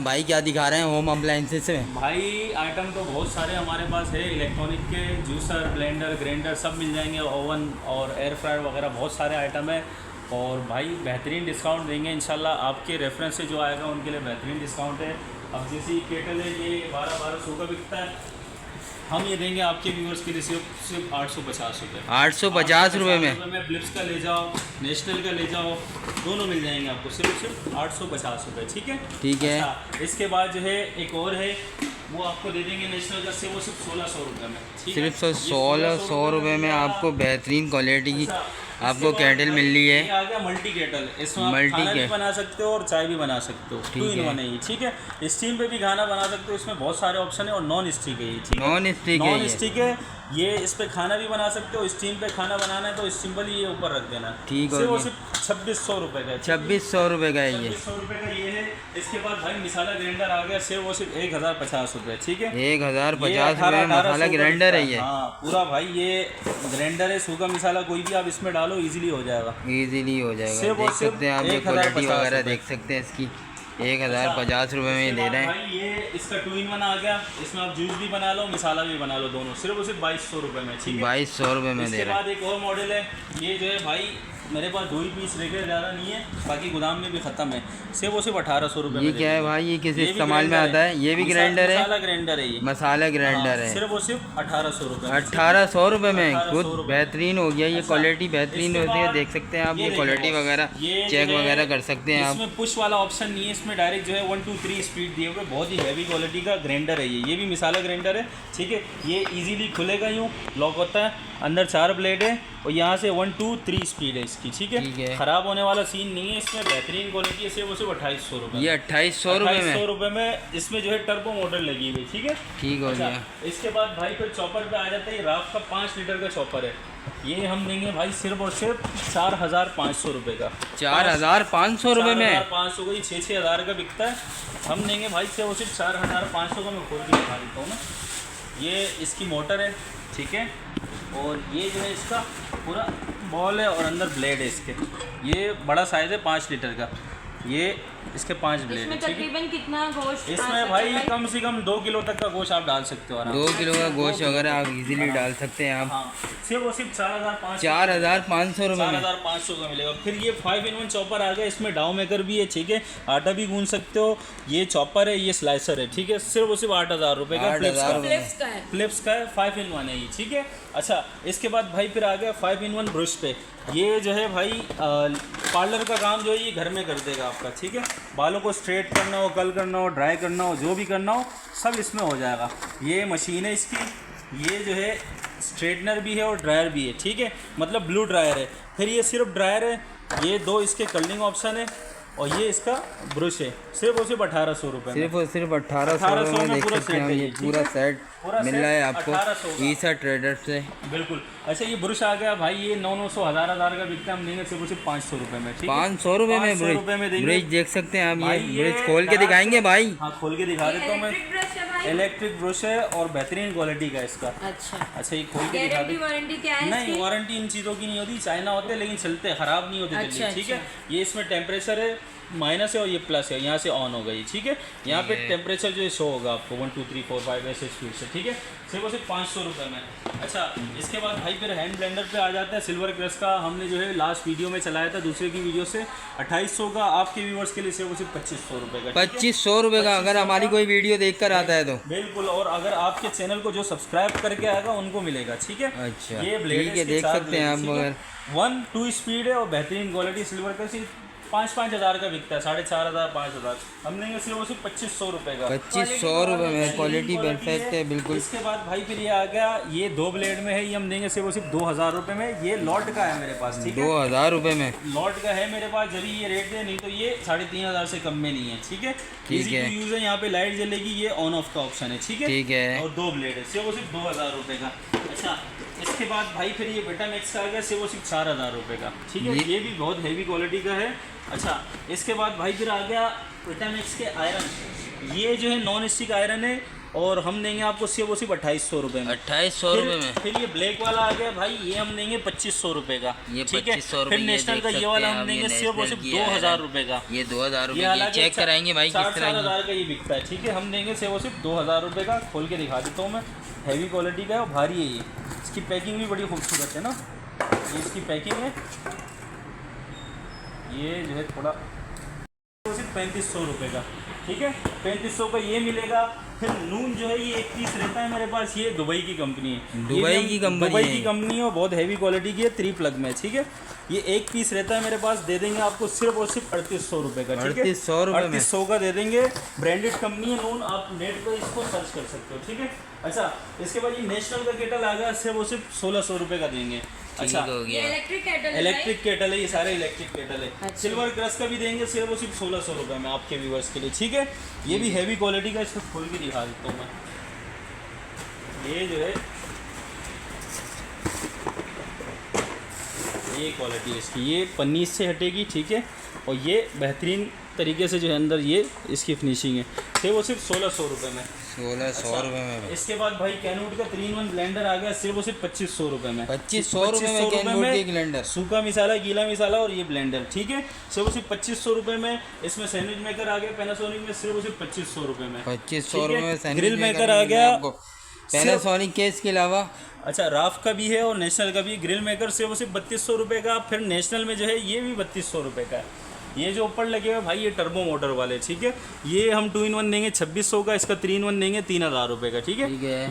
भाई क्या दिखा रहे हैं होम अप्लायंसेस में? भाई आइटम तो बहुत सारे हमारे पास है, इलेक्ट्रॉनिक के जूसर, ब्लेंडर, ग्राइंडर सब मिल जाएंगे, ओवन और एयर फ्रायर वगैरह बहुत सारे आइटम है। और भाई बेहतरीन डिस्काउंट देंगे इंशाल्लाह, आपके रेफरेंस से जो आएगा उनके लिए बेहतरीन डिस्काउंट है। अब जैसे केटल है, ये 1200 का बिकता है, हम ये देंगे आपके व्यूअर्स के लिए सिर्फ 850 रुपये। 850 रुपये में फिलिप्स का ले जाओ, नेशनल का ले जाओ, दोनों मिल जाएंगे आपको सिर्फ 850 रुपये। ठीक है, ठीक है। अच्छा, इसके बाद जो है एक और है, वो आपको दे देंगे नेशनल का, वो सिर्फ 1600 रुपये में। सिर्फ 1600 रुपये में आपको बेहतरीन क्वालिटी की आपको केटल मिल रही है। ये आ गया मल्टी केटल, इसमें आप खाना भी बना सकते हो और चाय भी बना सकते हो, 2 in 1 है ये। ठीक है, स्टीम पे भी खाना बना सकते हो, इसमें बहुत सारे ऑप्शन है। और नॉन स्टिक है ये, ठीक है, नॉन स्टिक है ये, इस पे खाना भी बना सकते हो। स्टीम पे खाना बनाना है तो सिंपल ही ये ऊपर रख देना। ठीक है, वो सिर्फ 2600 रुपये का है। 2600 रुपये का है ये, 2600 रुपये का ये है। इसके बाद भाई मसाला ग्राइंडर आ गया, सिर्फ वो सिर्फ 1050 रुपये। ठीक है, 1050 रुपये मसाला ग्राइंडर है ये। हाँ पूरा भाई ये ग्राइंडर है, सूखा मसाला कोई भी आप इसमें डालो इजीली हो जाएगा, इजीली हो जाएगा। देख सकते हैं आप, ये क्वालिटी वगैरह देख सकते हैं इसकी। 1050 रुपये में दे रहे हैं भाई। ये इसका 2 in 1 आ गया, इसमें आप जूस भी बना लो, मसाला भी बना लो, दोनों सिर्फ 2200 रुपये में। ठीक है, 2200 रुपये में दे रहे हैं। इसके बाद एक और मॉडल है, ये जो है भाई मेरे पास 2 ही पीस रह गए, ज़्यादा नहीं है, बाकी गोदाम में भी ख़त्म है। सिर्फ 1800 रुपये। ये क्या है भाई, ये किस इस्तेमाल में आता है? ये भी ग्राइंडर है, मसाला ग्राइंडर है ये, मसाला ग्राइंडर है। सिर्फ 1800 रुपये। 1800 रुपये में खुद बेहतरीन हो गया ये, क्वालिटी बेहतरीन होती है। देख सकते हैं आप, ये क्वालिटी वगैरह चेक वगैरह कर सकते हैं आप। इसमें पुश वाला ऑप्शन नहीं है, इसमें डायरेक्ट जो है 1 2 3 स्पीड दिए हुए, बहुत ही हैवी क्वालिटी का ग्राइंडर है ये भी मसाला ग्राइंडर है। ठीक है, ये इजीली खुलेगा, यूँ लॉक होता है, अंदर 4 ब्लेड है और यहाँ से 1 2 3 स्पीड है इसकी। ठीक है, खराब होने वाला सीन नहीं है इसमें, बेहतरीन क्वालिटी है। सिर्फ 2800 रुपये। ये 2800 रुपये में इसमें जो है टर्बो मोटर लगी हुई। ठीक है, ठीक हो गया। इसके बाद भाई फिर चॉपर पे आ जाता है, राफ का 5 लीटर का चॉपर है, ये हम देंगे भाई सिर्फ और सिर्फ 4500 रुपये का। 4500 रुपये में 4500 का, ये 6-6000 का बिकता है, हम देंगे भाई सिर्फ और सिर्फ 4500 का। मैं खोल के दिखा देता हूँ ना, ये इसकी मोटर है। ठीक है, और ये जो है इसका पूरा बॉल है और अंदर ब्लेड है इसके, ये बड़ा साइज़ है 5 लीटर का, ये इसके 5 ब्लेड है। तकरीबन कितना गोश्त इसमें भाई कम से कम 2 किलो तक का गोश्त आप डाल सकते हो। 2 किलो का गोश्त वगैरह आप इजीली डाल सकते हैं आप। हाँ, सिर्फ 4500 रुपये में 4500 का मिलेगा। फिर ये 5 in 1 चॉपर आ गया, इसमें डाउ मेकर भी है। ठीक है, आटा भी गूंद सकते हो, ये चॉपर है, ये स्लाइसर है। ठीक है, सिर्फ 8000 रुपये का फ्लिप्स का है, 5 in 1 है ये। ठीक है, अच्छा इसके बाद भाई फिर आ गया 5 in 1 ब्रश पे, ये जो है भाई पार्लर का काम जो है ये घर में कर देगा आपका। ठीक है, बालों को स्ट्रेट करना हो, कर्ल करना हो, ड्राई करना हो, जो भी करना हो सब इसमें हो जाएगा। ये मशीन है इसकी, ये जो है स्ट्रेटनर भी है और ड्रायर भी है। ठीक है, मतलब ब्लू ड्रायर है। फिर ये सिर्फ ड्रायर है, ये 2 इसके कर्लिंग ऑप्शन है और ये इसका ब्रश है। सिर्फ 1800 रुपये, सिर्फ 1800 रुपये में। देख सकते हैं ये पूरा सेट मिल रहा है आपको ईसा ट्रेडर से। बिल्कुल। अच्छा, ये ब्रश आ गया भाई, ये 900 1000 का बिकता है, हम देंगे सिर्फ 500 रुपये में। 500 रुपये में ब्रश देख सकते हैं आप। ये ब्रश खोल के दिखाएंगे भाई? हाँ खोल के दिखा देता हूँ मैं। इलेक्ट्रिक ब्रश है और बेहतरीन क्वालिटी का इसका। अच्छा ये खोल के दिखा दे। वारंटी क्या है? नहीं, वारंटी इन चीज़ों की नहीं होती, चाइना होते हैं लेकिन चलते, ख़राब नहीं होते जल्दी। ठीक है, ये इसमें टेम्परेचर है माइनस है और ये प्लस है, यहाँ से ऑन हो गई। ठीक है, यहाँ पे टेम्परेचर जो है शो होगा आपको 1 2 3 4 5 ऐसे स्पीड से। ठीक है, सिर्फ 500 रुपये में। अच्छा, इसके बाद भाई फिर हैंड ब्लेंडर पे आ जाता है सिल्वर क्रश का, हमने जो है लास्ट वीडियो में चलाया था दूसरे की वीडियो से। 2800 का आपके व्यूवर्स के लिए सिर्फ 2500 रुपये का। 2500 रुपये का, अगर हमारी कोई वीडियो देख कर आता है तो बिल्कुल। और अगर आपके चैनल को जो सब्सक्राइब करके आएगा उनको मिलेगा। ठीक है, अच्छा ये ब्लेड है, देख सकते हैं आप। मगर 1 2 स्पीड है और बेहतरीन क्वालिटी सिल्वर क्रश, 5-5 हज़ार का बिकता है, 4500 5000। हम देंगे सिर्फ 2500 रुपये का। 2500 रुपये में, क्वालिटी परफेक्ट है बिल्कुल। इसके बाद भाई फिर ये आ गया, ये 2 ब्लेड में है, ये हम देंगे सिर्फ 2000 रुपये में। ये लॉट का है मेरे पास। ठीक है, 2000 रुपये में लॉट का है मेरे पास, जब ये रेट है, नहीं तो ये 3500 से कम में नहीं है। ठीक है, ठीक है, यूज़ है, यहाँ पे लाइट जलेगी, ये ऑन ऑफ का ऑप्शन है। ठीक है, ठीक है, और 2 ब्लेड है, सिर्फ 2000 रुपये का। अच्छा, इसके बाद भाई फिर ये बेटामैक्स का आ गया, सिर्फ 4000 रुपये का। ठीक है, ये भी बहुत हैवी क्वालिटी का है। अच्छा, इसके बाद भाई फिर आ गया विटामिक्स के आयरन, ये जो है नॉन स्टिक आयरन है, और हम देंगे आपको सिर्फ और सिर्फ 2800 रुपये में। 2800 रुपये में। फिर ये ब्लैक वाला आ गया भाई, ये हम देंगे 2500 रुपये का, ये ठीक है। 2500 फिर नेशनल का ये वाला हम देंगे सिर्फ और सिर्फ 2000 रुपये का। ये 2000 रुपये चेक कराएंगे भाई किस तरह 4000 का ये बिकता है, ठीक है। हम देंगे सिर्फ और सिर्फ 2000 रुपये का। खोल के दिखा देता हूँ मैं, हैवी क्वालिटी का है और भारी है ये। इसकी पैकिंग भी बड़ी खूबसूरत है ना, ये इसकी पैकिंग है। ये जो है थोड़ा सिर्फ 3500 रुपये का, ठीक है। 3500 का ये मिलेगा। फिर नून जो है ये एक पीस रहता है मेरे पास, ये दुबई की कंपनी है, दुबई की कंपनी है और बहुत हैवी क्वालिटी की है, 3 प्लग में, ठीक है। ये एक पीस रहता है मेरे पास, दे देंगे आपको सिर्फ और सिर्फ 3800 रुपये का, ठीक है। 3800 का दे देंगे। ब्रांडेड कंपनी है नून, आप नेट पर इसको सर्च कर सकते हो, ठीक है। अच्छा, इसके बाद ये नेशनल का केटल आ गया, सिर्फ और सिर्फ 1600 रुपये का देंगे। अच्छा, ये इलेक्ट्रिक केटल है, ये सारे इलेक्ट्रिक केटल है। अच्छा। सिल्वर क्रश का भी देंगे सिर्फ और सिर्फ 1600 रुपये में आपके व्यूवर्स के लिए, ठीक है। ये भी हैवी क्वालिटी का, इसको खोल के दिखा देता हूँ मैं। ये जो है ये क्वालिटी है इसकी, ये पन्नी से हटेगी, ठीक है। और ये बेहतरीन तरीके से जो है अंदर ये इसकी फिनिशिंग है, सिर्फ वो सिर्फ 1600 रुपये में। 1600 रुपये में। इसके बाद भाई कैनवुड का 3-in-1 ब्लेंडर आ गया, सिर्फ वो सिर्फ 2500 रुपये में। 2500 रुपये में कैनवुड की ब्लेंडर, सूखा मिसाला, गीला मिसाला और ये ब्लेंडर, ठीक है। सिर्फ वो सिर्फ 2500 रुपये में। इसमें सैंडविच मेकर आ गया पैनासोनिक में, सिर्फ वो सिर्फ 2500 रुपये में। 2500 रुपये में सैंडविच ग्रिल मेकर आ गया पैनासोनिक के, इसके अलावा अच्छा राफ का भी है और नेशनल का भी। ग्रिल मेकर सिर्फ वो सिर्फ 3200 रुपये का। फिर नेशनल में जो है ये भी 3200 रुपये का है। ये जो ऊपर लगे हुए भाई ये टर्बो मोटर वाले, ठीक है। ये हम 2-in-1 देंगे 2600 का, इसका 3-in-1 देंगे 3000 रुपये का, ठीक है।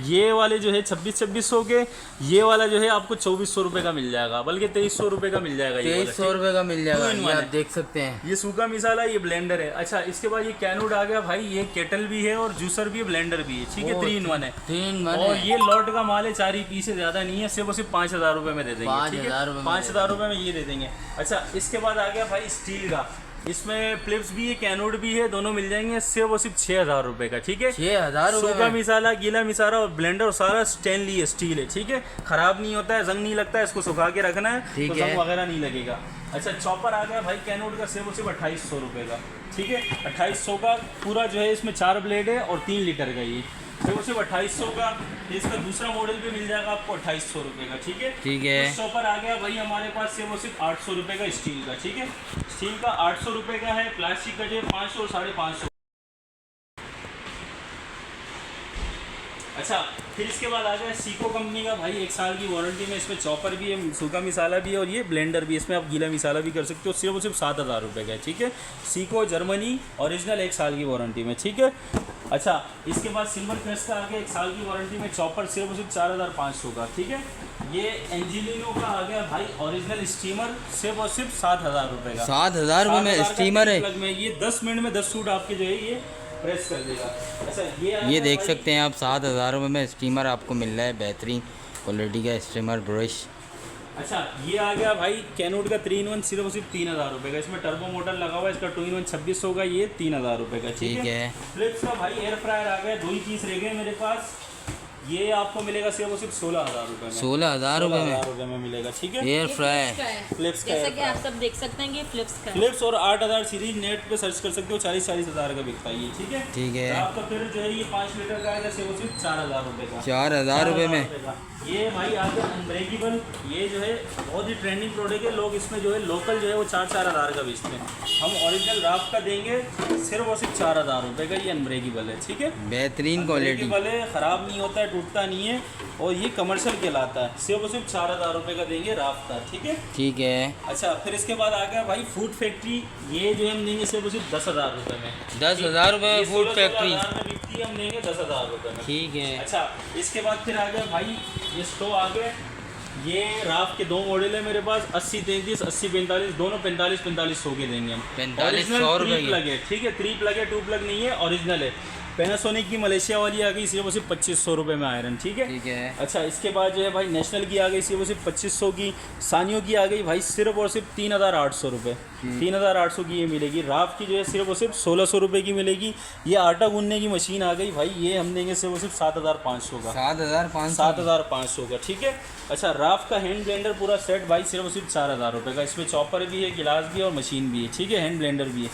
ये वाले जो है 2600 के, ये वाला जो है आपको 2400 रुपये का मिल जाएगा, बल्कि 2300 रुपये का मिल जाएगा। 2300 रुपये का मिल जाएगा, ये आप देख सकते हैं। ये सूखा मिसाला, ये ब्लेंडर है। अच्छा, इसके बाद ये कैनवुड आ गया भाई, ये केटल भी है और जूसर भी है, ब्लेंडर भी है, ठीक है। 3-in-1 है, 3-in-1 और ये लॉट का माल है, 4 ही पीस से ज़्यादा नहीं है, सिर्फ और सिर्फ 5000 रुपये में दे देंगे, ठीक है। 5000 रुपये में ये दे देंगे। अच्छा, इसके बाद आ गया भाई स्टील का, इसमें फ्लिप्स भी है, कैनवुड भी है, दोनों मिल जाएंगे सिर्फ और सिर्फ 6000 रुपये का, ठीक है। 6000 रुपये सूखा मिसाला, गीला मिसाला और ब्लेंडर सारा स्टेनली है, स्टील है, ठीक है। खराब नहीं होता है, जंग नहीं लगता है, इसको सुखा के रखना है तो जंग वगैरह नहीं लगेगा। अच्छा, चॉपर आ गया भाई कैनवुड का, सिर्फ और सिर्फ 2800 रुपये का, ठीक है। 2800 का पूरा जो है, इसमें 4 ब्लेड है और 3 लीटर का, ये सिर्फ 2800 का। इसका दूसरा मॉडल भी मिल जाएगा आपको 2800 रुपये का, ठीक है। ठीक है। चॉपर आ गया भाई हमारे पास सिर्फ 800 रुपये का स्टील का, ठीक है। स्टील का 800 रुपये का है। प्लास्टिक का जो है 500 और 550। अच्छा, फिर इसके बाद आ गया सीको कंपनी का भाई, 1 साल की वारंटी में। इसमें चॉपर भी है, सूखा मिसाला भी है और ये ब्लेंडर भी है। इसमें आप गीला मिसाला भी कर सकते हो, सिर्फ और सिर्फ 7000 रुपये का है, ठीक है। सीको जर्मनी ओरिजिनल, 1 साल की वारंटी में, ठीक है। अच्छा, इसके बाद सिल्वर क्रश का आ गया, 1 साल की वारंटी में। चॉपर सिर्फ और सिर्फ 4500 का, ठीक है। ये एंजिलिनो का आ गया भाई, ओरिजिनल स्टीमर, सिर्फ और सिर्फ 7000 रुपये का। 7000 रुपये में स्टीमर है। ये 10 मिनट में 10 सूट आपके जो है ये प्रेस कर देगा। अच्छा, ये देख सकते हैं आप, 7000 रुपये में स्टीमर आपको मिल रहा है, बेहतरीन क्वालिटी का स्टीमर ब्रश। अच्छा, ये आ गया भाई कैनवुड का 3-in-1, सिर्फ और सिर्फ 3000 रुपये का। इसमें टर्बो मोटर लगा हुआ है। इसका 2-in-1 2600 का, ये 3000 रुपये का, ठीक है। फ्लिप्स का भाई एयर फ्रायर आ गया, 2 ही पीस रह गए मेरे पास। ये आपको मिलेगा सिर्फ और सिर्फ 16000 रुपये में। 16000 रुपये में मिलेगा, ठीक है। एयर फ्रायर फ्लिप्स का, जैसा कि आप सब देख सकते हैं कि फ्लिप्स और 8000 सीरीज नेट पे सर्च कर सकते हो, 40,000 का बिकता है ये, ठीक है। ठीक है। आपका फिर जो है ये 5 लीटर का आएगा, सिर्फ और सिर्फ 4000 रुपये का। 4000 रुपये में। ये भाई आ गया अनब्रेकेबल, ये जो है बहुत ही ट्रेंडिंग प्रोडक्ट है। लोग इसमें जो है लोकल जो है वो 4,000 का बेचते हैं। हम ओरिजिनल राफ का देंगे सिर्फ और सिर्फ 4000 रुपये का। ये अनब्रेकेबल है, ठीक है। बेहतरीन क्वालिटी है, ख़राब नहीं होता है, टूटता नहीं है और ये कमर्शियल कहलाता है। सिर्फ और सिर्फ 4000 रुपये का देंगे राफ का, ठीक है। ठीक है। अच्छा, फिर इसके बाद आ गया भाई फूड फैक्ट्री, ये जो हम देंगे सिर्फ और सिर्फ 10,000 रुपये में। 10,000 रुपये में फूड फैक्ट्री बिकती है, हम देंगे 10,000 रुपये में, ठीक है। अच्छा, इसके बाद फिर आ गया भाई ये स्टोव आ गया। ये राफ के 2 मॉडल है मेरे पास, 80-33, 80-45, दोनों 45-45 के देंगे हम। 4500 रुपये प्लग है, ठीक है। 3 प्लग है, 2 प्लग नहीं है, ओरिजिनल है। पैनासोनिक की मलेशिया वाली आ गई, सिर्फ और सिर्फ 2500 रुपये में आयरन, ठीक है। ठीक है। अच्छा, इसके बाद जो है भाई नेशनल की आ गई, सिर्फ और सिर्फ 2500 की। सानियों की आ गई भाई सिर्फ और सिर्फ 3800 रुपये, 3800 की ये मिलेगी। राफ की जो है सिर्फ और सिर्फ 1600 रुपये की मिलेगी। ये आटा गूंदने की मशीन आ गई भाई, ये हम देंगे सिर्फ और सिर्फ 7500 का। 7500 का, ठीक है। अच्छा, राफ का हैंड ब्लेंडर पूरा सेट भाई सिर्फ और सिर्फ 4000 रुपये का। इसमें चॉपर भी है, गिलास भी है और मशीन भी है, ठीक है। हैंड ब्लेंडर भी है,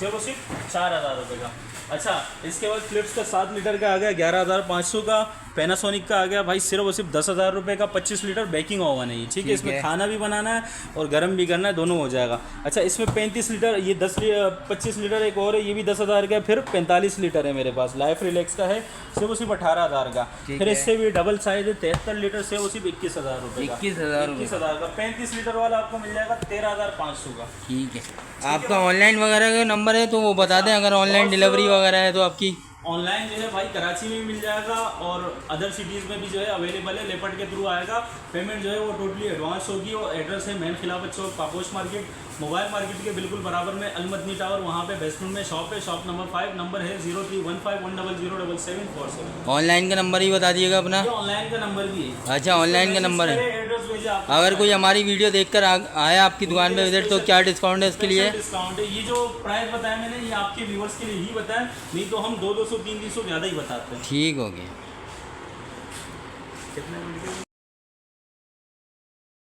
सिर्फ और सिर्फ 4000 रुपये का। अच्छा, इसके बाद फिलिप्स का 7 लीटर का आ गया 11,500 का। पैनासोनिक का आ गया भाई सिर्फ और सिर्फ 10,000 रुपये का, 25 लीटर बेकिंग ओवन है ये, ठीक है। इसमें खाना भी बनाना है और गर्म भी करना है, दोनों हो जाएगा। अच्छा, इसमें 35 लीटर, ये 25 लीटर एक और है, ये भी 10,000 का है। फिर 45 लीटर है मेरे पास, लाइफ रिलैक्स का है, सिर्फ और सिर्फ 18,000 का। फिर इससे भी डबल साइज है 73 लीटर से, वो सिर्फ 21,000 रुपये का। 21,000 का 35 लीटर वाला आपको मिल जाएगा 13,500 का। ठीक है। आपका ऑनलाइन वगैरह का नंबर है तो वो बता दें, अगर ऑनलाइन डिलीवरी वगैरह है तो आपकी। ऑनलाइन जो है भाई कराची में भी मिल जाएगा और अदर सिटीज़ में भी जो है अवेलेबल है, लेपर्ड के थ्रू आएगा। पेमेंट जो है वो टोटली एडवांस होगी। और एड्रेस है मेन खिलाफत चौक, पापोश मार्केट, मोबाइल मार्केट के बिल्कुल बराबर में अलमदनी टावर, वहाँ पे बेसमेंट में शॉप है, शॉप नंबर 5। नंबर है 0315100777। ऑनलाइन का नंबर ही बता दिएगा अपना। ऑनलाइन का नंबर भी है। अच्छा, ऑनलाइन का नंबर है। एड्रेस भेजे आपको। अगर कोई हमारी वीडियो देखकर आया आपकी दुकान पे विजिट, तो क्या डिस्काउंट है इसके लिए? डिस्काउंट है। ये जो प्राइस बताया मैंने, ये आपके व्यूअर्स के लिए ही बताया, नहीं तो हम 200-300 ज़्यादा ही बताते हैं। ठीक हो गया। कितने मिनट के